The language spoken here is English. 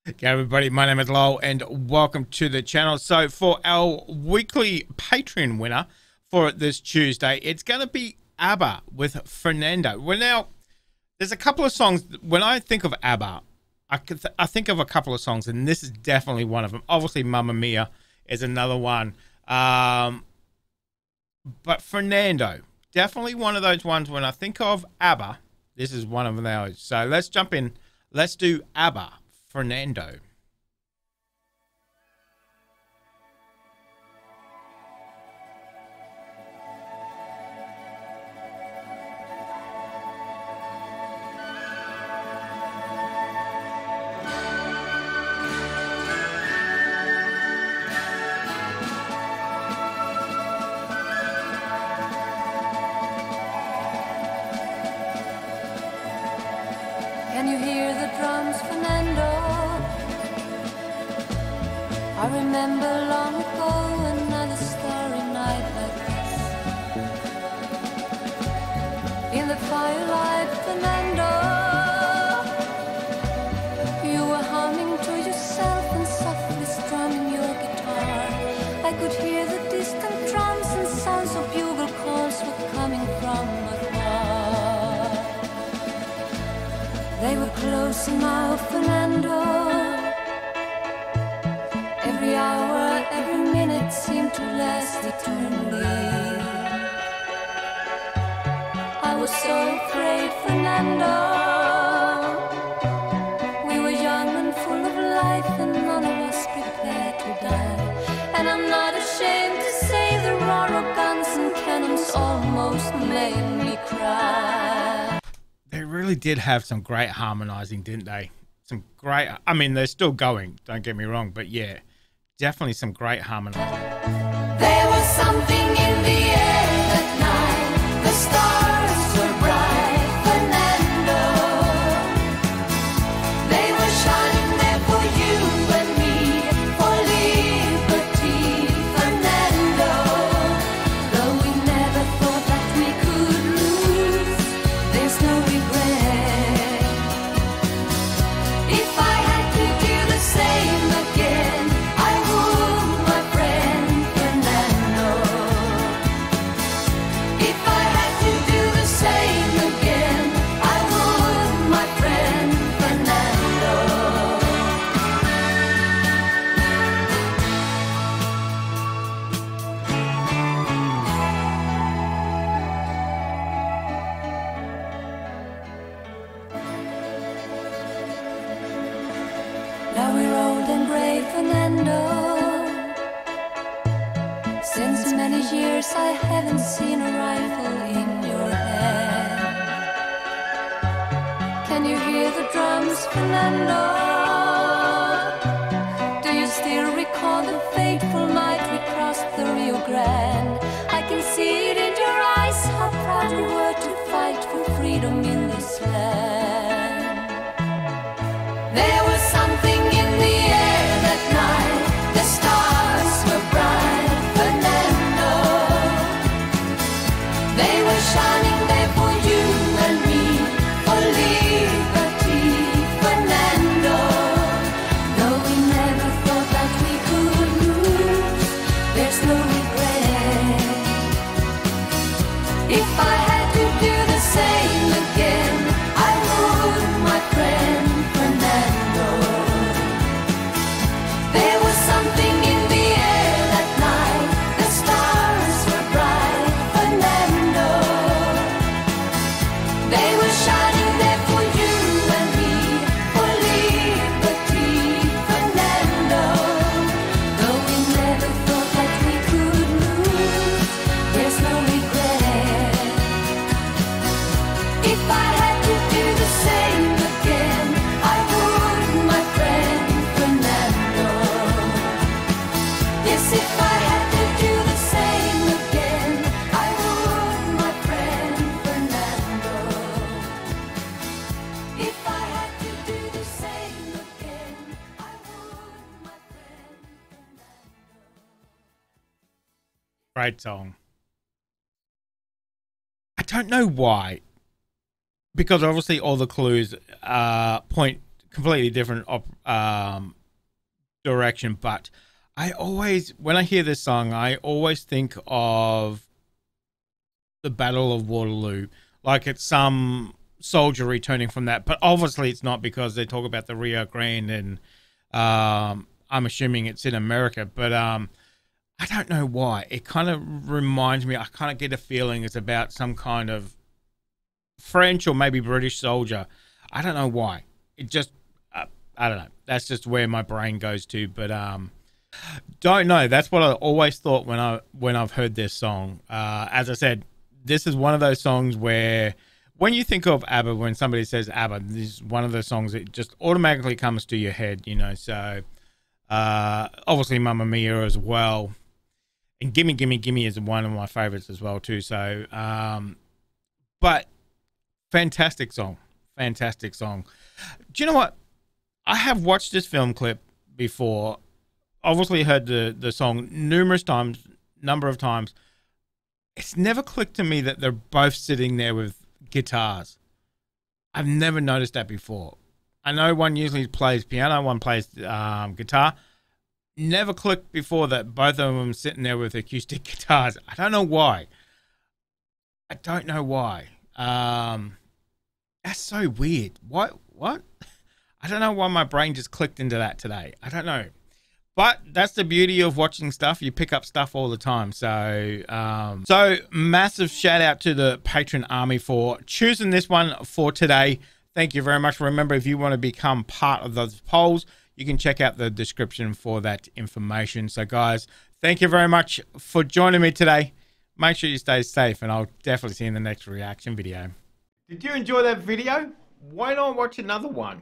Okay, everybody, my name is Lowell and welcome to the channel. So for our weekly Patreon winner for this Tuesday, it's going to be ABBA with Fernando. Well, now, there's a couple of songs. When I think of ABBA, I think of a couple of songs, and this is definitely one of them. Obviously, Mamma Mia is another one. But Fernando, definitely one of those ones when I think of ABBA, this is one of those. So let's jump in. Let's do ABBA. Fernando. Can you hear the drums, Fernando? I remember long ago another starry night like this. In the firelight, Fernando, you were humming to yourself and softly strumming your guitar. I could hear the distant drums and sounds of bugle calls were coming from afar. They were close now, Fernando. Every hour, every minute seemed to last eternally. I was so afraid, Fernando. We were young and full of life, and none of us prepared to die. And I'm not ashamed to say the roar of guns and cannons almost made me cry. They really did have some great harmonizing, didn't they? Some great, I mean, they're still going, don't get me wrong, but yeah, definitely some great harmonizing. There was something in the air that night. The stars were bright, Fernando. They were shining there for you and me, for liberty, Fernando. Though we never thought that we could lose, there's no regret. If I had to do the same again, I would, my friend Fernando. If I had to do the same again, I would, my friend Fernando. Now we're old and gray, Fernando. Since many years I haven't seen a rifle in your hand. Can you hear the drums, Fernando? Do you still recall the fateful night we crossed the Rio Grande? I can see it in your eyes, how proud you were to fight for freedom in this land. There was something in the air that night. The stars were bright, Fernando. They were shining there for you and me, for liberty, Fernando. Though we never thought that we could lose, there's no regret. If I had to do the same again, I would, my friend Fernando. There was something in the air that night. The stars were bright, Fernando. They were shining there for you and me, for liberty, Fernando. Though we never thought that we could lose, there's no regret. If I had to do the same again, I would, my friend Fernando. Yes, if I had to do the same again, I would, my friend Fernando. If I had to do the same again, I would, my friend Fernando. Great song. I don't know why, because obviously all the clues point completely different direction. But I always, when I hear this song, I always think of the Battle of Waterloo, like it's some soldier returning from that. But obviously it's not, because they talk about the Rio Grande, and I'm assuming it's in America. But I don't know why. It kind of reminds me, I kind of get a feeling it's about some kind of French or maybe British soldier. I don't know why. It just, I don't know. That's just where my brain goes to. But don't know. That's what I always thought when I've heard this song. As I said, this is one of those songs where when you think of ABBA, when somebody says ABBA, this is one of those songs that just automatically comes to your head, you know. So obviously Mamma Mia as well. And Gimme Gimme Gimme is one of my favorites as well too. So, but fantastic song. Fantastic song. Do you know what? I have watched this film clip before. Obviously heard the song numerous times, number of times. It's never clicked to me that they're both sitting there with guitars. I've never noticed that before. I know one usually plays piano, one plays guitar. Never clicked before that both of them sitting there with acoustic guitars. I don't know why. I don't know why. That's so weird. What? I don't know why my brain just clicked into that today. I don't know. But that's the beauty of watching stuff. You pick up stuff all the time. So massive shout out to the Patreon Army for choosing this one for today. Thank you very much. Remember, if you want to become part of those polls, you can check out the description for that information. So guys, thank you very much for joining me today. Make sure you stay safe, and I'll definitely see you in the next reaction video. Did you enjoy that video? Why not watch another one?